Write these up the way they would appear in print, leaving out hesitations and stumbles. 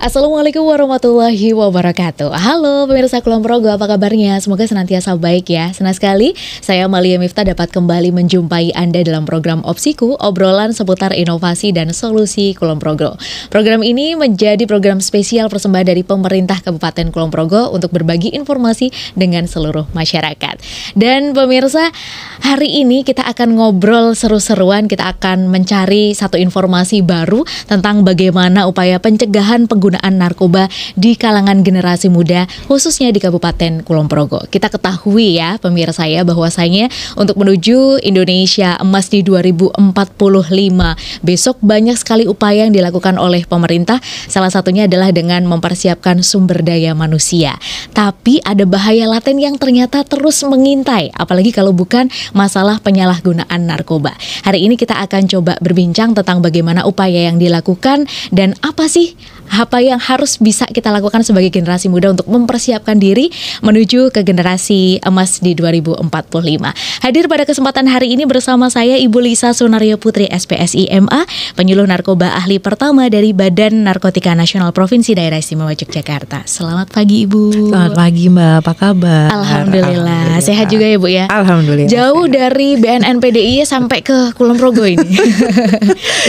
Assalamualaikum warahmatullahi wabarakatuh. Halo pemirsa Kulon Progo, apa kabarnya? Semoga senantiasa baik ya. Senang sekali saya Malia Miftah dapat kembali menjumpai Anda dalam program Opsiku, obrolan seputar inovasi dan solusi Kulon Progo. Program ini menjadi program spesial persembahan dari pemerintah Kabupaten Kulon Progo untuk berbagi informasi dengan seluruh masyarakat. Dan pemirsa, hari ini kita akan ngobrol seru-seruan, kita akan mencari satu informasi baru tentang bagaimana upaya pencegahan penggunaan narkoba di kalangan generasi muda, khususnya di Kabupaten Kulon Progo. Kita ketahui ya pemirsa ya, bahwasanya untuk menuju Indonesia Emas di 2045 besok banyak sekali upaya yang dilakukan oleh pemerintah. Salah satunya adalah dengan mempersiapkan sumber daya manusia. Tapi ada bahaya laten yang ternyata terus mengintai, apalagi kalau bukan masalah penyalahgunaan narkoba. Hari ini kita akan coba berbincang tentang bagaimana upaya yang dilakukan dan apa sih yang harus bisa kita lakukan sebagai generasi muda untuk mempersiapkan diri menuju ke generasi emas di 2045. Hadir pada kesempatan hari ini bersama saya Ibu Lisa Sunario Putri SPSI MA, penyuluh narkoba ahli pertama dari Badan Narkotika Nasional Provinsi Daerah Istimewa Yogyakarta. Selamat pagi Ibu. Selamat pagi Mbak, apa kabar? Alhamdulillah. Sehat juga ya Bu ya? Alhamdulillah. Jauh dari BNN PDI sampai ke Kulon Progo ini.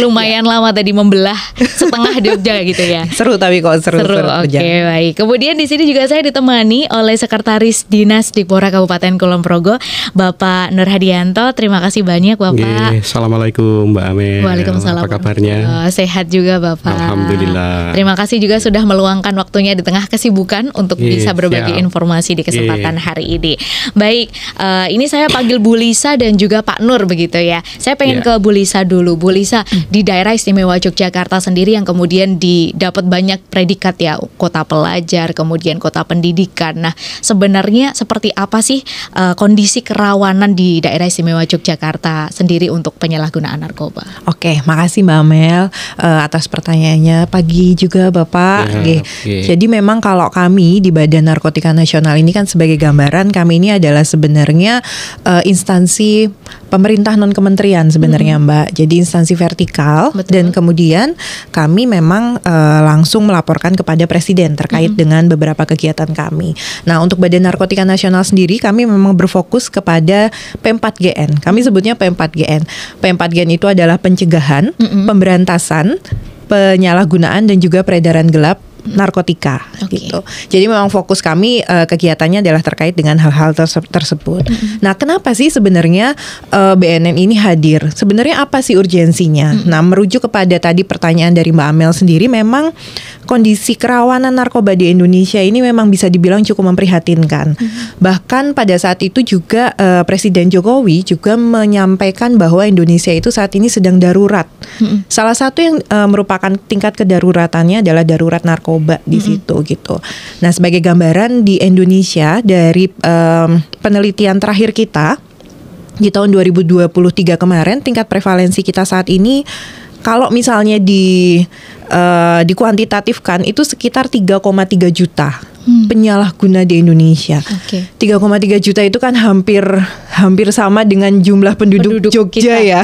Lumayan lama tadi membelah setengah Jogja gitu ya. Seru tapi kok seru. Oke, baik. Kemudian di sini juga saya ditemani oleh Sekretaris Dinas Dikpora Kabupaten Kulon Progo, Bapak Nur Hadianto. Terima kasih banyak Bapak. Assalamualaikum Mbak Amel. Waalaikumsalam. Apa kabarnya? Sehat juga Bapak. Alhamdulillah. Terima kasih juga sudah meluangkan waktunya di tengah kesibukan untuk bisa berbagi informasi di kesempatan hari ini. Baik, ini saya panggil Bu Lisa dan juga Pak Nur begitu ya. Saya pengen ke Bu Lisa dulu. Bu Lisa, di daerah istimewa Yogyakarta sendiri yang kemudian dapat banyak predikat ya, kota pelajar, kemudian kota pendidikan. Nah, sebenarnya seperti apa sih kondisi kerawanan di daerah istimewa Yogyakarta sendiri untuk penyalahgunaan narkoba? Oke, makasih Mbak Amel atas pertanyaannya. Pagi juga Bapak. Jadi memang kalau kami di Badan Narkotika Nasional ini kan sebagai gambaran, kami ini adalah sebenarnya instansi pemerintah non kementerian sebenarnya Mbak. Jadi instansi vertikal. Betul. Dan kemudian kami memang langsung melaporkan kepada Presiden terkait dengan beberapa kegiatan kami. Nah, untuk Badan Narkotika Nasional sendiri kami memang berfokus kepada P4GN. Kami sebutnya P4GN. P4GN itu adalah pencegahan, pemberantasan, penyalahgunaan dan juga peredaran gelap narkotika gitu. Jadi memang fokus kami kegiatannya adalah terkait dengan hal-hal tersebut. Nah, kenapa sih sebenarnya BNN ini hadir? Sebenarnya apa sih urgensinya? Nah, merujuk kepada tadi pertanyaan dari Mbak Amel sendiri, memang kondisi kerawanan narkoba di Indonesia ini memang bisa dibilang cukup memprihatinkan. Bahkan pada saat itu juga Presiden Jokowi juga menyampaikan bahwa Indonesia itu saat ini sedang darurat. Salah satu yang merupakan tingkat kedaruratannya adalah darurat narkoba di situ gitu. Nah, sebagai gambaran di Indonesia dari penelitian terakhir kita di tahun 2023 kemarin, tingkat prevalensi kita saat ini kalau misalnya dikuantitatifkan itu sekitar 3,3 juta penyalahguna di Indonesia. 3,3 juta itu kan hampir sama dengan jumlah penduduk Jogja kita. Ya.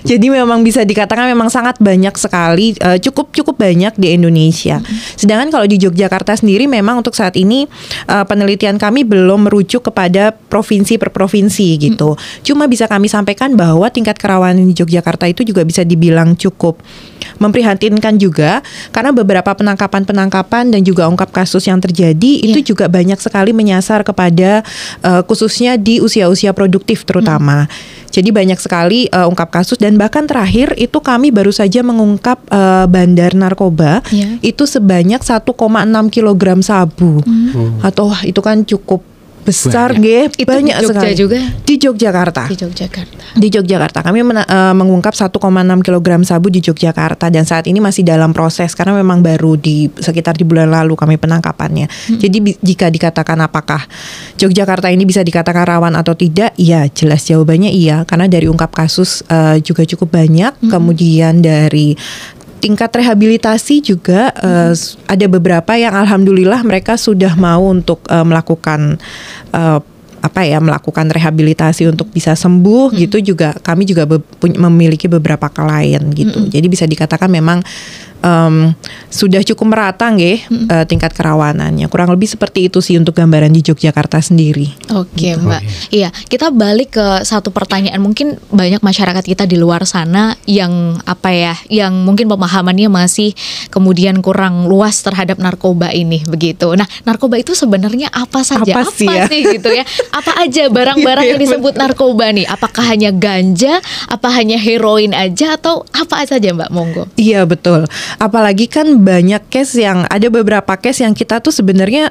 Jadi memang bisa dikatakan memang sangat banyak sekali, cukup banyak di Indonesia. Sedangkan kalau di Yogyakarta sendiri memang untuk saat ini penelitian kami belum merujuk kepada provinsi per provinsi gitu. Cuma bisa kami sampaikan bahwa tingkat kerawanan di Yogyakarta itu juga bisa dibilang cukup memprihatinkan juga, karena beberapa penangkapan dan juga ungkap kasus yang terjadi itu juga banyak sekali menyasar kepada khususnya di usia-usia produktif terutama. Jadi banyak sekali ungkap kasus, dan bahkan terakhir itu kami baru saja mengungkap bandar narkoba itu sebanyak 1,6 kilogram sabu. Atau itu kan cukup besar, banyak sekali juga di Yogyakarta. Di Yogyakarta kami mengungkap 1,6 kg sabu di Yogyakarta, dan saat ini masih dalam proses karena memang baru sekitar di bulan lalu kami penangkapannya. Jadi jika dikatakan apakah Yogyakarta ini bisa dikatakan rawan atau tidak, iya, jelas jawabannya iya, karena dari ungkap kasus juga cukup banyak. Kemudian dari tingkat rehabilitasi juga ada beberapa yang alhamdulillah mereka sudah mau untuk melakukan melakukan rehabilitasi untuk bisa sembuh gitu. Juga kami juga memiliki beberapa klien gitu. Jadi bisa dikatakan memang sudah cukup merata nggih tingkat kerawanannya. Kurang lebih seperti itu sih untuk gambaran di Yogyakarta sendiri. Oke, Mbak. Iya, kita balik ke satu pertanyaan. Mungkin banyak masyarakat kita di luar sana yang yang mungkin pemahamannya masih kemudian kurang luas terhadap narkoba ini begitu. Nah, narkoba itu sebenarnya apa saja? Apa sih gitu ya? Apa aja barang-barang yang disebut narkoba nih? Apakah hanya ganja, apa hanya heroin aja, atau apa saja, Mbak? Monggo. Iya, betul. Apalagi kan banyak ada beberapa case yang kita tuh sebenarnya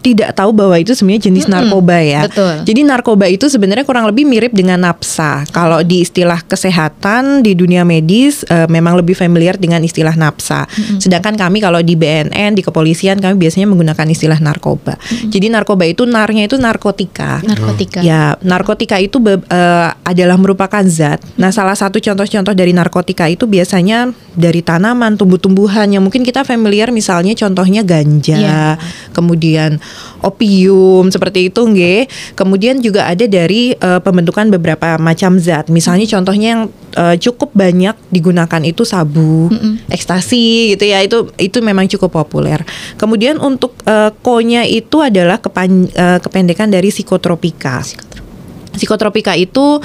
tidak tahu bahwa itu sebenarnya jenis narkoba ya. Betul. Jadi narkoba itu sebenarnya kurang lebih mirip dengan napsa. Kalau di istilah kesehatan di dunia medis memang lebih familiar dengan istilah napsa. Sedangkan kami kalau di BNN, di kepolisian, kami biasanya menggunakan istilah narkoba. Jadi narkoba itu narnya itu narkotika. Ya, narkotika itu adalah merupakan zat. Nah, salah satu contoh-contoh dari narkotika itu biasanya dari tanaman, tumbuh-tumbuhan yang mungkin kita familiar, misalnya contohnya ganja, kemudian opium seperti itu nggih. Kemudian juga ada dari pembentukan beberapa macam zat. Misalnya contohnya yang cukup banyak digunakan itu sabu, ekstasi gitu ya. Itu memang cukup populer. Kemudian untuk ko-nya itu adalah kependekan dari psikotropika. Psikotropika itu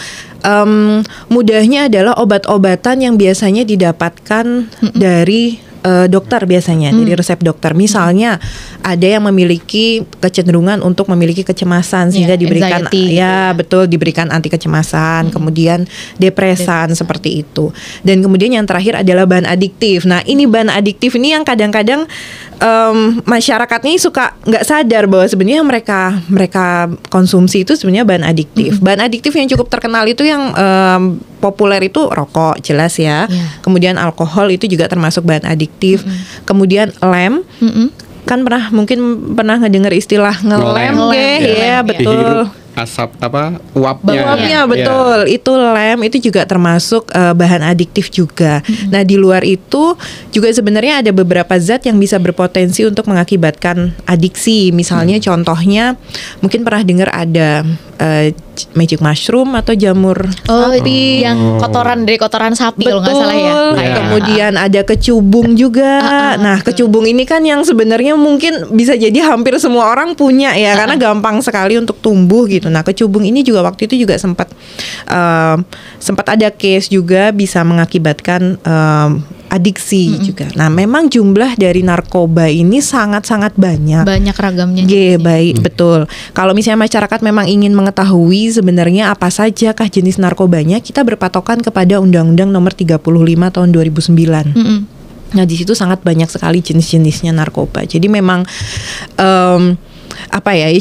mudahnya adalah obat-obatan yang biasanya didapatkan dari dokter biasanya, dari resep dokter. Misalnya ada yang memiliki kecenderungan untuk memiliki kecemasan sehingga diberikan anxiety. Diberikan anti kecemasan, kemudian depresan seperti itu. Dan kemudian yang terakhir adalah bahan adiktif. Nah, ini bahan adiktif ini yang kadang-kadang masyarakat ini suka nggak sadar bahwa sebenarnya mereka konsumsi itu sebenarnya bahan adiktif. Bahan adiktif yang cukup terkenal itu yang populer itu rokok, jelas ya. Kemudian alkohol itu juga termasuk bahan adiktif. Kemudian lem. Kan mungkin pernah ngedengar istilah ngelem, ya betul. Asap uapnya. Betul. Itu lem itu juga termasuk bahan adiktif juga. Nah, di luar itu juga sebenarnya ada beberapa zat yang bisa berpotensi untuk mengakibatkan adiksi. Misalnya contohnya mungkin pernah dengar ada magic mushroom atau jamur sapi yang dari kotoran sapi kalau nggak salah ya. Kemudian ada kecubung juga. Nah, kecubung ini kan yang sebenarnya mungkin bisa jadi hampir semua orang punya ya, karena gampang sekali untuk tumbuh gitu. Nah, kecubung ini juga waktu itu juga sempat ada case juga bisa mengakibatkan adiksi juga. Nah, memang jumlah dari narkoba ini sangat-sangat banyak. Banyak ragamnya. Baik, betul. Kalau misalnya masyarakat memang ingin mengetahui sebenarnya apa sajakah jenis narkobanya, kita berpatokan kepada Undang-Undang Nomor 35 Tahun 2009. Nah, di situ sangat banyak sekali jenis-jenisnya narkoba. Jadi memang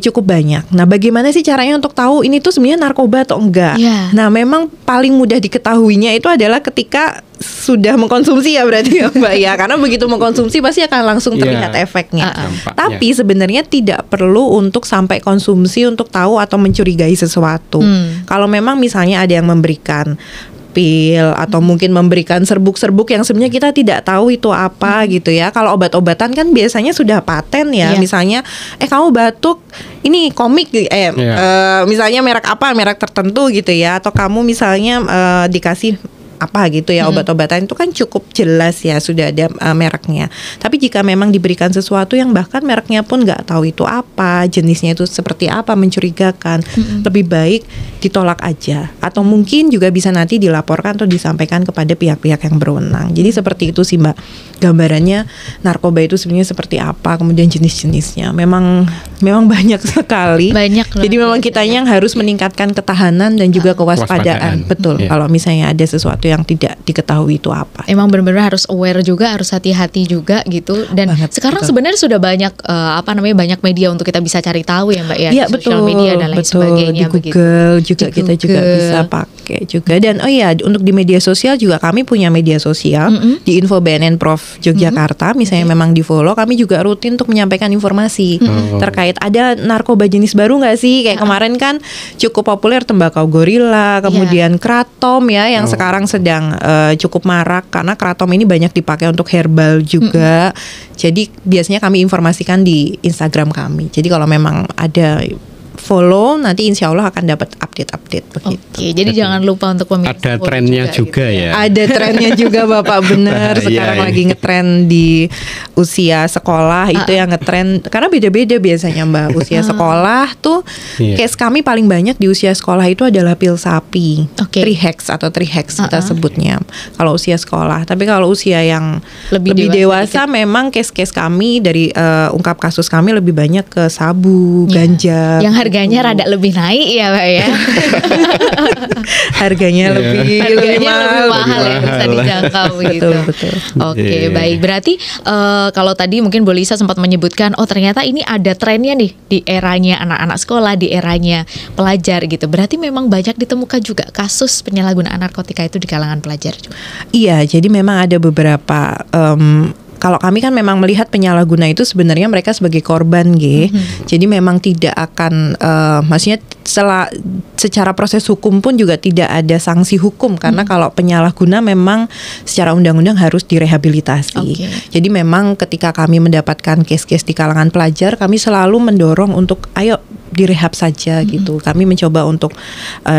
cukup banyak. Nah, bagaimana sih caranya untuk tahu ini tuh sebenarnya narkoba atau enggak? Nah, memang paling mudah diketahuinya itu adalah ketika sudah mengkonsumsi ya berarti ya Mbak ya. Karena begitu mengkonsumsi pasti akan langsung terlihat efeknya. Tapi sebenarnya tidak perlu untuk sampai konsumsi untuk tahu atau mencurigai sesuatu. Kalau memang misalnya ada yang memberikan pil atau mungkin memberikan serbuk-serbuk yang sebenarnya kita tidak tahu itu apa gitu ya. Kalau obat-obatan kan biasanya sudah paten ya. Misalnya kamu batuk, ini komik misalnya merek tertentu gitu ya, atau kamu misalnya dikasih apa gitu ya, obat-obatan itu kan cukup jelas ya, sudah ada mereknya. Tapi jika memang diberikan sesuatu yang bahkan mereknya pun nggak tahu itu apa, jenisnya itu seperti apa, mencurigakan, lebih baik ditolak aja. Atau mungkin juga bisa nanti dilaporkan atau disampaikan kepada pihak-pihak yang berwenang. Jadi seperti itu sih Mbak, gambarannya narkoba itu sebenarnya seperti apa, kemudian jenis-jenisnya. Memang banyak sekali. Jadi memang kitanya yang harus meningkatkan ketahanan dan juga kewaspadaan. Betul. Kalau misalnya ada sesuatu yang tidak diketahui itu apa. Emang benar-benar harus aware juga, harus hati-hati juga gitu. Dan sekarang sebenarnya sudah banyak banyak media untuk kita bisa cari tahu ya Mbak ya. Iya, Sosial media dan lain sebagainya. Di Google juga kita juga bisa pakai juga. Dan untuk di media sosial juga kami punya media sosial di Info BNN Prof Yogyakarta. Misalnya memang di follow, kami juga rutin untuk menyampaikan informasi terkait ada narkoba jenis baru nggak sih? Kayak kemarin kan cukup populer tembakau gorila, kemudian kratom ya yang sekarang sedang cukup marak karena kratom ini banyak dipakai untuk herbal juga. Jadi biasanya kami informasikan di Instagram kami. Jadi kalau memang ada follow, nanti insya Allah akan dapat update-update begitu. Oke, jadi jangan lupa untuk pemirsa Ada follow trennya juga gitu ya. Ada trennya juga Bapak, benar. Sekarang Iya. lagi ngetren di usia sekolah itu yang ngetren, karena beda-beda biasanya Mbak. Usia sekolah tuh Iya. case kami paling banyak di usia sekolah itu adalah pil sapi, Oke. trihex atau trihex kita sebutnya kalau usia sekolah. Tapi kalau usia yang Lebih lebih dewasa dewasa memang case-case kami dari ungkap kasus kami lebih banyak ke sabu, ganja. Yang harganya rada lebih naik ya Pak ya. Harganya lebih Harganya lebih mahal ya, Lebih bisa mahal. dijangkau begitu. Betul. Oke, Iya. baik. Berarti kalau tadi mungkin Bu Lisa sempat menyebutkan, oh ternyata ini ada trennya nih di eranya anak-anak sekolah, di eranya pelajar gitu. Berarti memang banyak ditemukan juga kasus penyalahgunaan narkotika itu di kalangan pelajar juga. Iya, jadi memang ada beberapa. Kalau kami kan memang melihat penyalahguna itu sebenarnya mereka sebagai korban, jadi memang tidak akan, maksudnya secara proses hukum pun juga tidak ada sanksi hukum karena kalau penyalahguna memang secara undang-undang harus direhabilitasi. Oke. Jadi memang ketika kami mendapatkan case-case di kalangan pelajar, kami selalu mendorong untuk ayo direhab saja gitu. Kami mencoba untuk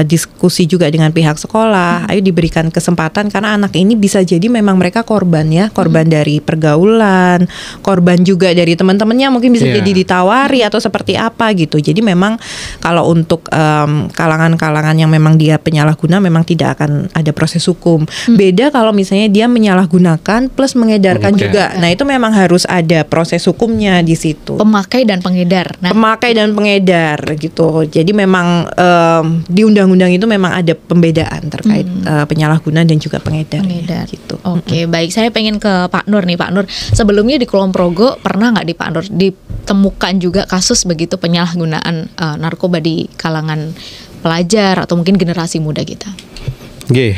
diskusi juga dengan pihak sekolah, ayo diberikan kesempatan karena anak ini bisa jadi memang mereka korban ya, korban dari pergaulan, korban juga dari teman-temannya mungkin bisa Iya. jadi ditawari atau seperti apa gitu. Jadi memang kalau untuk kalangan-kalangan yang memang dia penyalahguna memang tidak akan ada proses hukum. Beda kalau misalnya dia menyalahgunakan plus mengedarkan Oke. juga. Nah, itu memang harus ada proses hukumnya di situ. Pemakai dan pengedar. Nah, Pemakai dan pengedar gitu. Jadi memang di undang-undang itu memang ada pembedaan terkait penyalahguna dan juga pengedar. pengedar. Gitu. Oke, baik. Saya pengen ke Pak Nur nih, Pak Nur. Sebelumnya di Kulon Progo pernah nggak di Pak Nur ditemukan juga kasus begitu penyalahgunaan narkoba di kalangan pelajar atau mungkin generasi muda kita? Oke,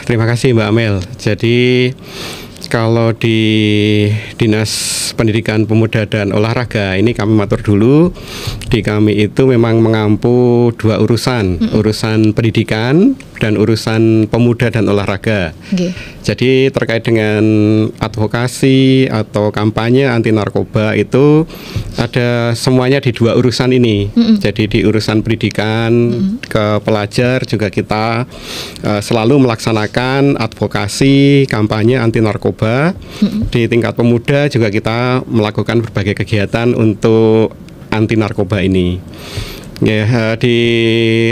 terima kasih Mbak Amel. Jadi kalau di Dinas Pendidikan Pemuda dan Olahraga ini kami matur dulu, di kami itu memang mengampu dua urusan, urusan pendidikan dan urusan pemuda dan olahraga. Oke. Jadi terkait dengan advokasi atau kampanye anti narkoba itu ada semuanya di dua urusan ini. Jadi di urusan pendidikan ke pelajar juga kita selalu melaksanakan advokasi kampanye anti narkoba. Di tingkat pemuda juga kita melakukan berbagai kegiatan untuk anti narkoba ini. Ya, di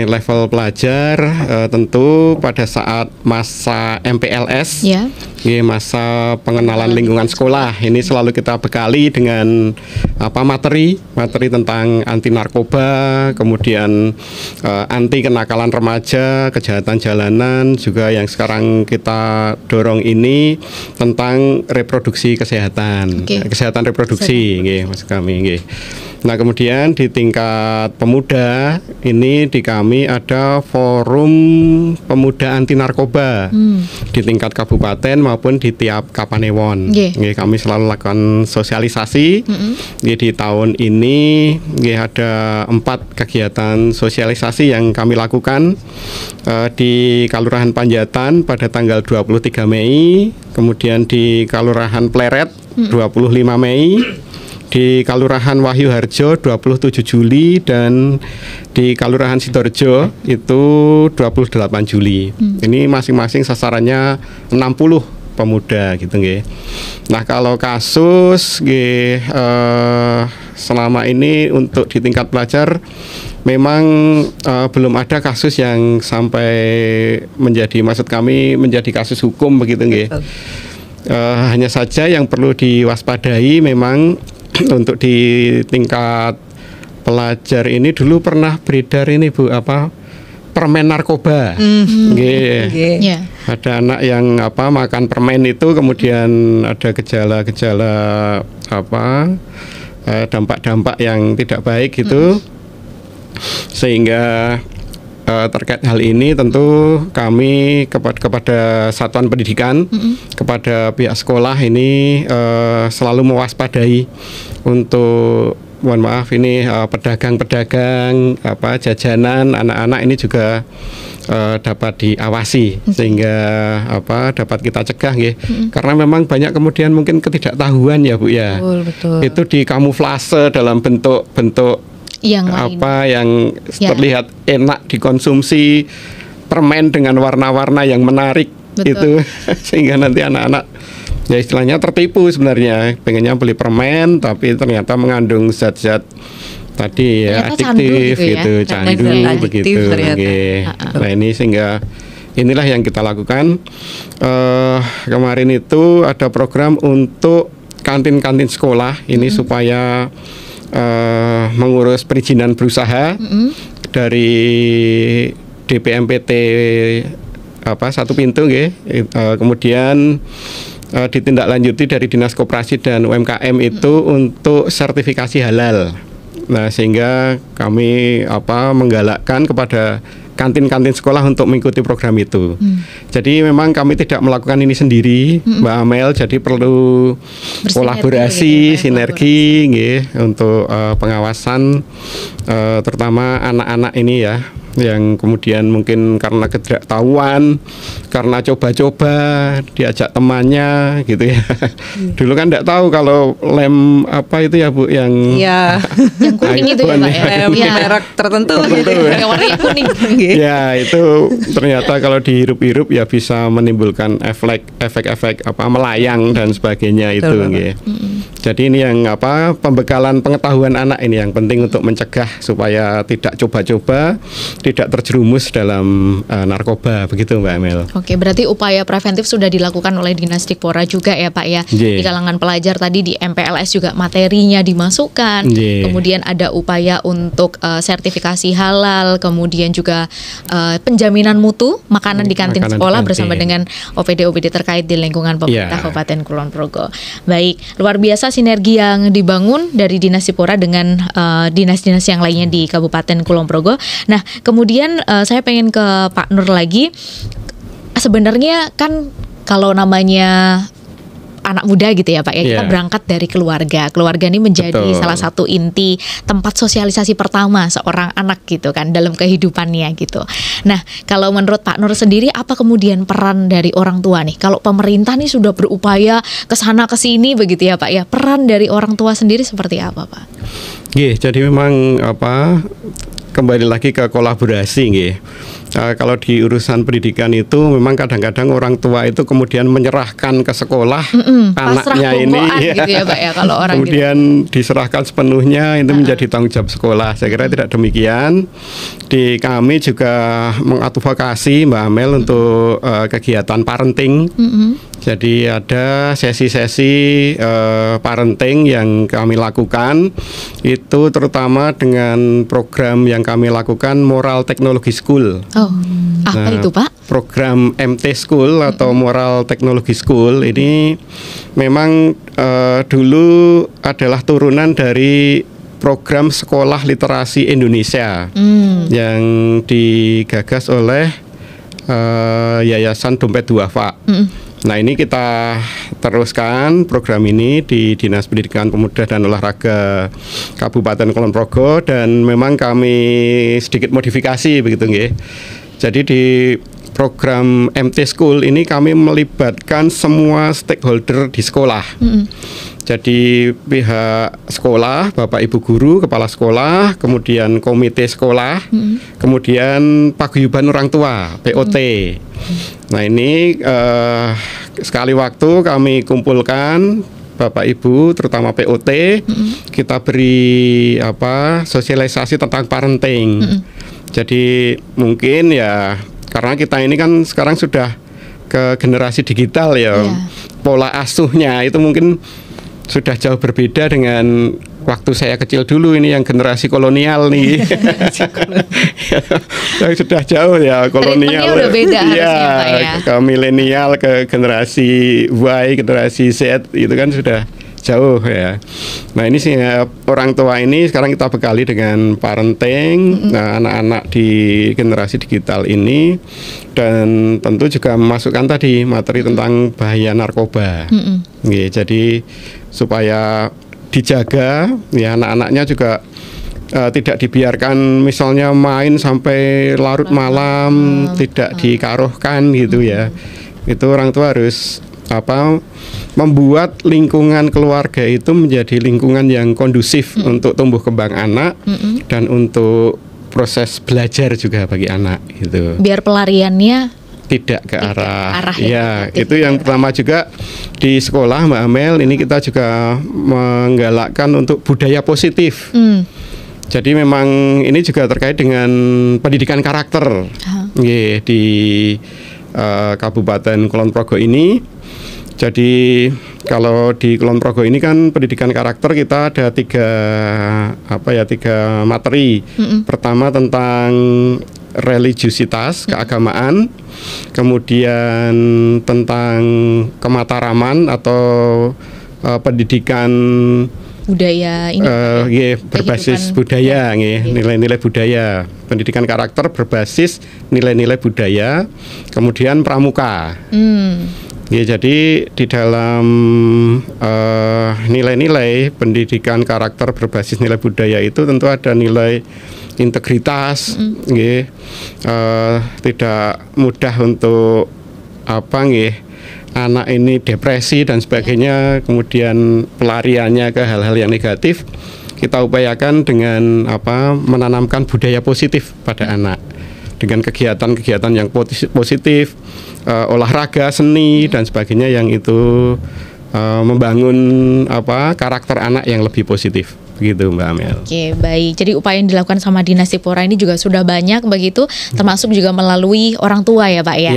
level pelajar tentu pada saat masa MPLS, Ya. masa pengenalan lingkungan sekolah, ini selalu kita bekali dengan materi tentang anti narkoba, kemudian anti kenakalan remaja, kejahatan jalanan, juga yang sekarang kita dorong ini tentang reproduksi kesehatan, Oke. kesehatan reproduksi, nggih, maksud kami, nggih. Nah, kemudian di tingkat pemuda ini di kami ada forum pemuda anti narkoba di tingkat kabupaten maupun di tiap kapanewon. Nggih. Kami selalu lakukan sosialisasi. Nggih, di tahun ini ada 4 kegiatan sosialisasi yang kami lakukan di Kalurahan Panjatan pada tanggal 23 Mei, kemudian di Kalurahan Pleret 25 Mei. Di Kalurahan Wahyu Harjo 27 Juli dan di Kalurahan Sidoarjo itu 28 Juli. Ini masing-masing sasarannya 60 pemuda gitu nggih. Nah, kalau kasus nggih selama ini untuk di tingkat pelajar memang belum ada kasus yang sampai menjadi, maksud kami menjadi kasus hukum begitu nggih. Hanya saja yang perlu diwaspadai memang untuk di tingkat pelajar ini dulu pernah beredar ini Bu, permen narkoba. Nggih. Ya. Ada anak yang makan permen itu kemudian ada gejala-gejala dampak-dampak yang tidak baik gitu. Sehingga terkait hal ini tentu kami kepada satuan pendidikan, kepada pihak sekolah ini selalu mewaspadai untuk, mohon maaf ini pedagang-pedagang jajanan anak-anak ini juga dapat diawasi sehingga dapat kita cegah nggih. Karena memang banyak kemudian mungkin ketidaktahuan ya Bu ya. Betul. Itu dikamuflase dalam bentuk yang lain. yang Ya. terlihat enak dikonsumsi, permen dengan warna-warna yang menarik. Betul. Itu sehingga nanti anak-anak ya istilahnya tertipu sebenarnya, pengennya beli permen tapi ternyata mengandung zat-zat tadi ya Ternyata candu adiktif gitu ya. gitu, candu Zat-zat begitu. adiktif ternyata. Nggih. Nah ini sehingga inilah yang kita lakukan. Kemarin itu ada program untuk kantin-kantin sekolah ini supaya mengurus perizinan berusaha dari DPMPT satu pintu nggih. Kemudian ditindaklanjuti dari Dinas Koperasi dan UMKM itu untuk sertifikasi halal. Nah, sehingga kami menggalakkan kepada kantin-kantin sekolah untuk mengikuti program itu. Jadi memang kami tidak melakukan ini sendiri, Mbak Amel. Jadi perlu kolaborasi, sinergi, nggih, untuk pengawasan, terutama anak-anak ini ya, yang kemudian mungkin karena ketidaktahuan, karena coba-coba diajak temannya gitu ya. Dulu kan tidak tahu kalau lem itu ya Bu yang yang kuning itu ya Pak ya. Lem merek tertentu yang warnanya kuning. Ya itu ternyata kalau dihirup-hirup ya bisa menimbulkan efek-efek melayang dan sebagainya itu nggih. Jadi ini yang pembekalan pengetahuan anak ini yang penting untuk mencegah supaya tidak coba-coba, tidak terjerumus dalam narkoba, begitu Mbak Amel. Oke, berarti upaya preventif sudah dilakukan oleh Dinas Dikpora juga ya Pak ya. Di kalangan pelajar tadi di MPLS juga materinya dimasukkan. Kemudian ada upaya untuk sertifikasi halal, kemudian juga penjaminan mutu makanan di kantin sekolah bersama dengan OPD-OPD terkait di lingkungan pemerintah Kabupaten Kulon Progo. Baik, luar biasa sinergi yang dibangun dari Dinas Dikpora dengan dinas-dinas yang lainnya di Kabupaten Kulon Progo. Nah, kemudian saya pengen ke Pak Nur lagi. Sebenarnya kan kalau namanya anak muda gitu ya Pak ya, kita berangkat dari keluarga. Keluarga ini menjadi salah satu inti tempat sosialisasi pertama seorang anak gitu kan dalam kehidupannya gitu. Nah, kalau menurut Pak Nur sendiri apa kemudian peran dari orang tua nih? Kalau pemerintah nih sudah berupaya ke sana ke sini begitu ya Pak ya. Peran dari orang tua sendiri seperti apa Pak? Jadi memang kembali lagi ke kolaborasi nggih. Kalau di urusan pendidikan itu memang kadang-kadang orang tua itu kemudian menyerahkan ke sekolah anaknya ini gitu ya Pak ya, kalau orang kemudian diserahkan sepenuhnya itu menjadi tanggung jawab sekolah. Saya kira tidak demikian. Di kami juga mengadvokasi Mbak Amel untuk kegiatan parenting. Jadi ada sesi-sesi parenting yang kami lakukan itu terutama dengan program yang kami lakukan Moral Technology School. Apa itu Pak? Program MT School atau Moral Technology School ini memang dulu adalah turunan dari program Sekolah Literasi Indonesia yang digagas oleh Yayasan Dompet Duafa. Nah, ini kita teruskan program ini di Dinas Pendidikan Pemuda dan Olahraga Kabupaten Kulon Progo, dan memang kami sedikit modifikasi begitu nggih. Jadi di program MT School ini kami melibatkan semua stakeholder di sekolah. Jadi pihak sekolah, Bapak Ibu guru, kepala sekolah, kemudian komite sekolah, kemudian paguyuban orang tua, POT. Nah, ini sekali waktu kami kumpulkan Bapak Ibu, terutama POT, kita beri sosialisasi tentang parenting. Jadi mungkin ya karena kita ini kan sekarang sudah ke generasi digital ya, pola asuhnya itu mungkin sudah jauh berbeda dengan waktu saya kecil dulu, ini yang generasi kolonial nih. Sudah jauh ya kolonial. Udah beda harusnya Pak ya. Ke milenial, ke generasi Y, generasi Z itu kan sudah jauh ya. Nah, ini sih orang tua ini sekarang kita bekali dengan parenting anak-anak di generasi digital ini, dan tentu juga memasukkan tadi materi tentang bahaya narkoba. Jadi supaya dijaga ya anak-anaknya juga tidak dibiarkan misalnya main sampai larut malam, tidak dikaruhkan gitu ya. Itu orang tua harus membuat lingkungan keluarga itu menjadi lingkungan yang kondusif untuk tumbuh kembang anak dan untuk proses belajar juga bagi anak gitu. Biar pelariannya tidak ke arah ya, itu yang pertama juga di sekolah Mbak Amel ini kita juga menggalakkan untuk budaya positif. Jadi memang ini juga terkait dengan pendidikan karakter di Kabupaten Kulon Progo ini. Jadi kalau di Kulon Progo ini kan pendidikan karakter kita ada tiga materi. Pertama tentang religiusitas, keagamaan, kemudian tentang kemataraman atau pendidikan budaya ini berbasis budaya, nilai-nilai budaya, pendidikan karakter berbasis nilai-nilai budaya, kemudian pramuka. Jadi di dalam nilai-nilai pendidikan karakter berbasis nilai budaya itu tentu ada nilai integritas, tidak mudah untuk anak ini depresi dan sebagainya, kemudian pelariannya ke hal-hal yang negatif, kita upayakan dengan menanamkan budaya positif pada anak dengan kegiatan-kegiatan yang positif, olahraga, seni dan sebagainya yang itu membangun karakter anak yang lebih positif. Begitu Mbak Amel. Oke, baik. Jadi upaya yang dilakukan sama Dinas Tipora ini juga sudah banyak begitu, termasuk juga melalui orang tua ya Pak ya.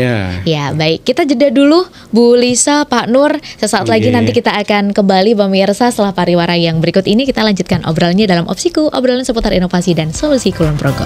Ya, baik. Kita jeda dulu Bu Lisa, Pak Nur. Sesaat lagi nanti kita akan kembali pemirsa setelah pariwara yang berikut ini kita lanjutkan obrolannya dalam Opsiku, obrolan seputar inovasi dan solusi Kulon Progo.